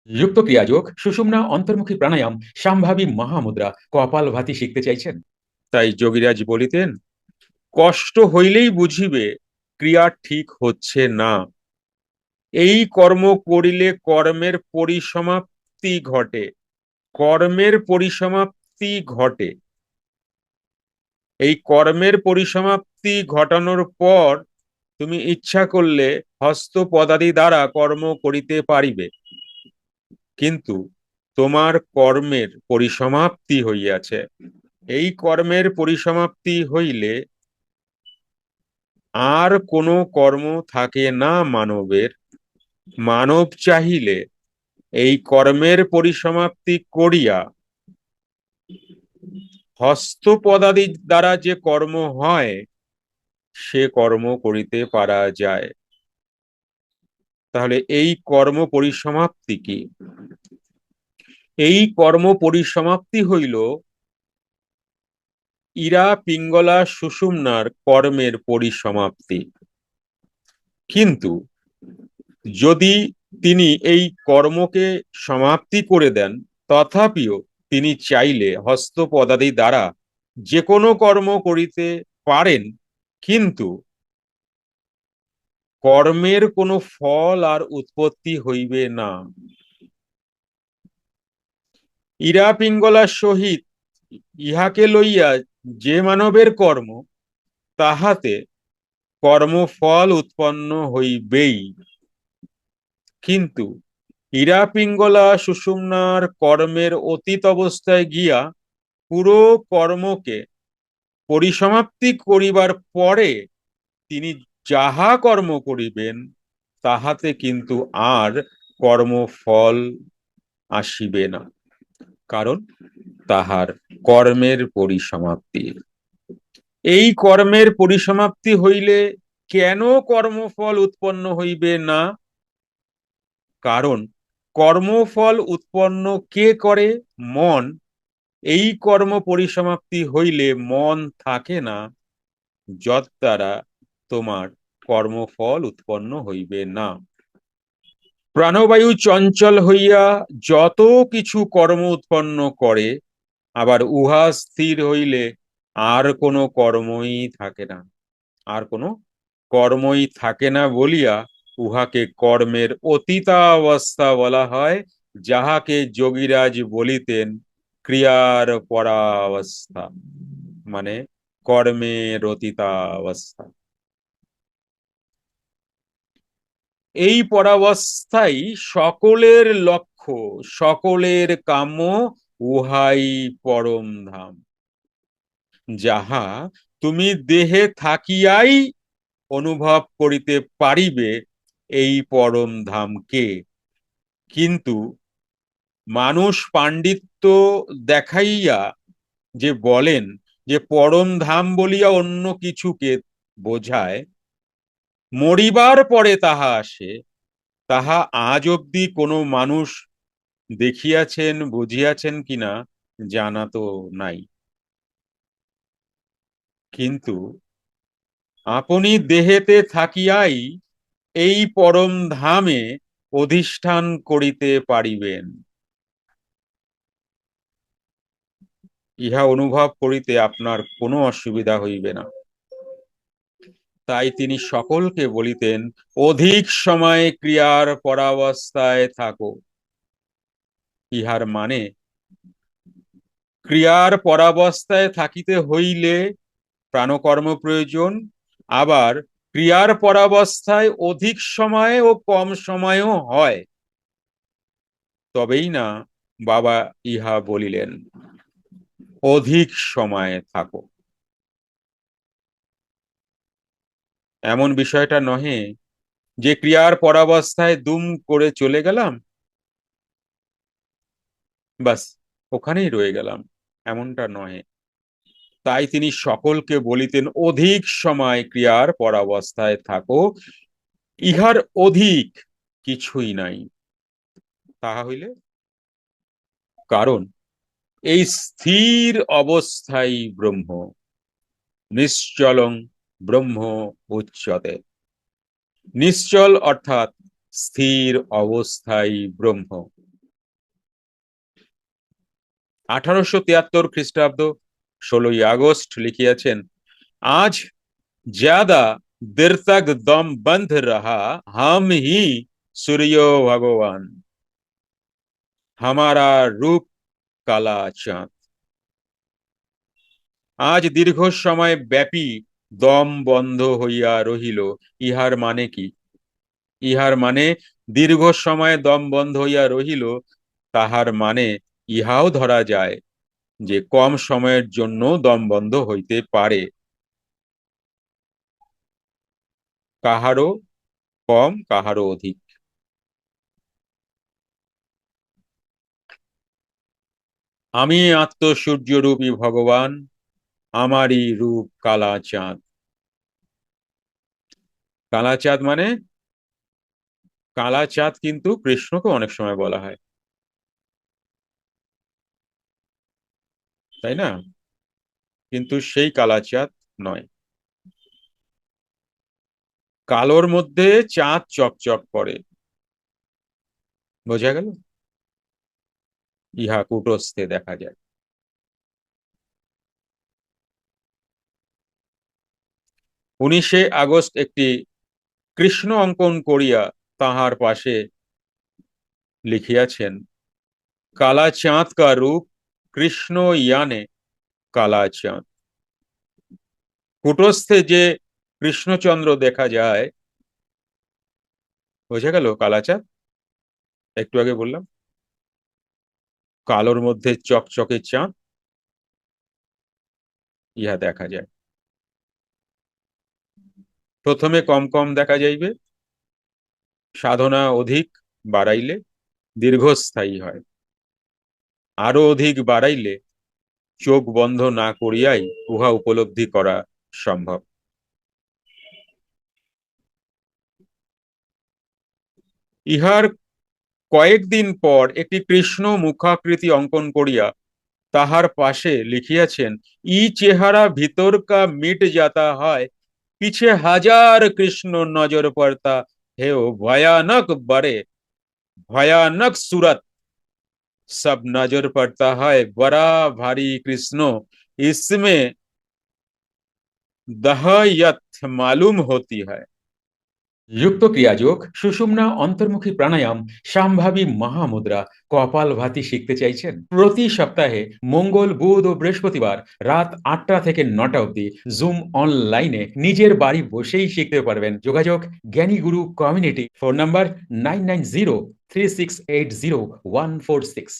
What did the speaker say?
যুক্ত ক্রিয়াযোগ, সুষুম্না, অন্তর্মুখী প্রাণায়াম, সাম্ভাবী মহামুদ্রা, কপালভাতি শিখতে চাইছেন? তাই যোগীরাজ বলিতেন, কষ্ট হইলেই বুঝিবে ক্রিয়া ঠিক হচ্ছে না। এই কর্ম করিলে কর্মের পরিসমাপ্তি ঘটে। কর্মের পরিসমাপ্তি ঘটে। এই কর্মের পরিসমাপ্তি ঘটানোর পর তুমি ইচ্ছা করলে হস্ত পদাদি দ্বারা কর্ম করিতে পারিবে, কিন্তু তোমার কর্মের পরিসমাপ্তি হইয়াছে। এই কর্মের পরিসমাপ্তি হইলে আর কোনো কর্ম থাকে না মানবের। মানব চাহিলে এই কর্মের পরিসমাপ্তি করিয়া হস্তপদাদি দ্বারা যে কর্ম হয় সে কর্ম করিতে পারা যায়। তাহলে এই কর্ম পরিসমাপ্তি কি? এই কর্ম পরিসমাপ্তি হইল ইরা পিঙ্গলা সুষুম্নার কর্মের পরিসমাপ্তি। কিন্তু যদি তিনি এই কর্মকে সমাপ্তি করে দেন, তথাপিও তিনি চাইলে হস্তপদাদি দ্বারা যে কোনো কর্ম করিতে পারেন, কিন্তু কর্মের কোনো ফল আর উৎপত্তি হইবে না। ইরা পিঙ্গলার সহিত ইহাকে লইয়া যে মানবের কর্ম, তাহাতে কর্মফল উৎপন্ন হইবেই। কিন্তু ইরা পিঙ্গলা সুষুম্নার কর্মের অতীত অবস্থায় গিয়া পুরো কর্মকে পরিসমাপ্তি করিবার পরে তিনি যাহা কর্ম করিবেন তাহাতে কিন্তু আর কর্মফল আসিবে না, কারণ তাহার কর্মের পরিসমাপ্তি। এই কর্মের পরিসমাপ্তি হইলে কেন কর্মফল উৎপন্ন হইবে না? কারণ কর্মফল উৎপন্ন কে করে? মন। এই কর্ম পরিসমাপ্তি হইলে মন থাকে না, যদ্বারা তোমার কর্মফল উৎপন্ন হইবে না। প্রাণবায়ু চঞ্চল হইয়া যত কিছু কর্ম উৎপন্ন করে, আবার উহা স্থির হইলে আর কোনো কর্মই থাকে না। আর কোনো কর্মই থাকে না বলিয়া উহাকে কর্মের অতীতাবস্থা বলা হয়, যাহাকে যোগীরাজ বলিতেন ক্রিয়ার পরাবস্থা, মানে কর্মের অতীতাবস্থা। এই পরাবস্থাই সকলের লক্ষ্য, সকলের কাম্য, উহাই পরম ধাম, যাহা তুমি দেহে থাকিয়াই অনুভব করিতে পারিবে এই পরম ধামকে। কিন্তু মানুষ পাণ্ডিত্য দেখাইয়া যে বলেন যে পরম ধাম বলিয়া অন্য কিছুকে বোঝায়, মরিবার পরে তাহা আসে, তাহা আজ অব্দি কোনো মানুষ দেখিয়াছেন, বুঝিয়াছেন কিনা জানা তো নাই। কিন্তু আপনি দেহেতে থাকিয়াই এই পরম ধামে অধিষ্ঠান করিতে পারিবেন। ইহা অনুভব করিতে আপনার কোনো অসুবিধা হইবে না। তাই তিনি সকলকে বলিতেন, অধিক সময় ক্রিয়ার পরাবস্থায় থাকো। ইহার মানে ক্রিয়ার পরাবস্থায় থাকিতে হইলে প্রাণকর্ম প্রয়োজন, আবার ক্রিয়ার পরাবস্থায় অধিক সময় ও কম সময়ও হয়। তবেই না বাবা ইহা বলিলেন, অধিক সময় থাকো। এমন বিষয়টা নহে যে ক্রিয়ার পরাবস্থায় দুম করে চলে গেলাম, বাস ওখানেই রয়ে গেলাম, এমনটা নহে। তাই তিনি সকলকে বলিতেন, অধিক সময় ক্রিয়ার পরাবস্থায় থাকো। ইহার অধিক কিছুই নাই। তাহা হইলে, কারণ এই স্থির অবস্থায় ব্রহ্ম, নিশ্চলং ব্রহ্ম উচ্যতে। নিশ্চল অর্থাৎ স্থির অবস্থায় ব্রহ্ম। 1873 খ্রিস্টাব্দ 16ই আগস্ট লিখিয়াছেন, আজ ज्यादा देर तक दम बंध रहा, हम ही सूर्य भगवान, हमारा रूप काला चाঁদ। আজ দীর্ঘ সময় ব্যাপী দম বন্ধ হইয়া রহিল, ইহার মানে কি? ইহার মানে দীর্ঘ সময় দম বন্ধ হইয়া রহিল, তাহার মানে ইহাও ধরা যায় যে কম সময়ের জন্য দম বন্ধ হইতে পারে, কাহারও কম কাহারও অধিক। আমি আত্মসূর্যরূপী ভগবান, আমারই রূপ কালা চাঁদ। কালা চাঁদ মানে কালা চাঁদ কিন্তু কৃষ্ণকে অনেক সময় বলা হয়, তাই না? কিন্তু সেই কালা চাঁদ নয়। কালোর মধ্যে চাঁদ চকচক করে, বোঝা গেল? ইহা কুটস্থে দেখা যায়। 19শে আগস্ট একটি কৃষ্ণ অঙ্কন করিয়া তাহার পাশে লিখিয়াছেন, কালা চাঁদ কা রূপ কৃষ্ণ ইয়ানে কালা চাঁদ। কুটস্থে যে কৃষ্ণচন্দ্র দেখা যায়, বোঝা গেল কালা চাঁদ? একটু আগে বললাম কালোর মধ্যে চকচকে চাঁদ, ইহা দেখা যায়। প্রথমে কম কম দেখা যাইবে, সাধনা অধিক বাড়াইলে দীর্ঘস্থায়ী হয়, আরো অধিক বাড়াইলে চোখ বন্ধ না করিয়াই উহা উপলব্ধি করা সম্ভব। ইহার কয়েকদিন পর একটি কৃষ্ণ মুখাকৃতি অঙ্কন করিয়া তাহার পাশে লিখিয়াছেন, ই চেহারা ভিতর কা মিট যাতা হয়, পিছে হাজার কৃষ্ণ নজর পড়তা হেও ভয়ানক বড়ে ভয়ানক सूरत सब नजर पड़ता है, बड़ा भारी कृष्ण इसमें दहयत मालूम होती है। যুক্ত ক্রিয়াযোগ, সুষুম্না অন্তর্মুখী প্রাণায়াম, সাম্ভাবী মহামুদ্রা, কপালভাতি শিখতে চাইছেন? প্রতি সপ্তাহে মঙ্গল, বুধ ও বৃহস্পতিবার রাত 8টা থেকে 9টা অবধি জুম অনলাইনে নিজের বাড়ি বসেই শিখতে পারবেন। যোগাযোগ জ্ঞানী গুরু কমিউনিটি, ফোন নাম্বার 9903680146।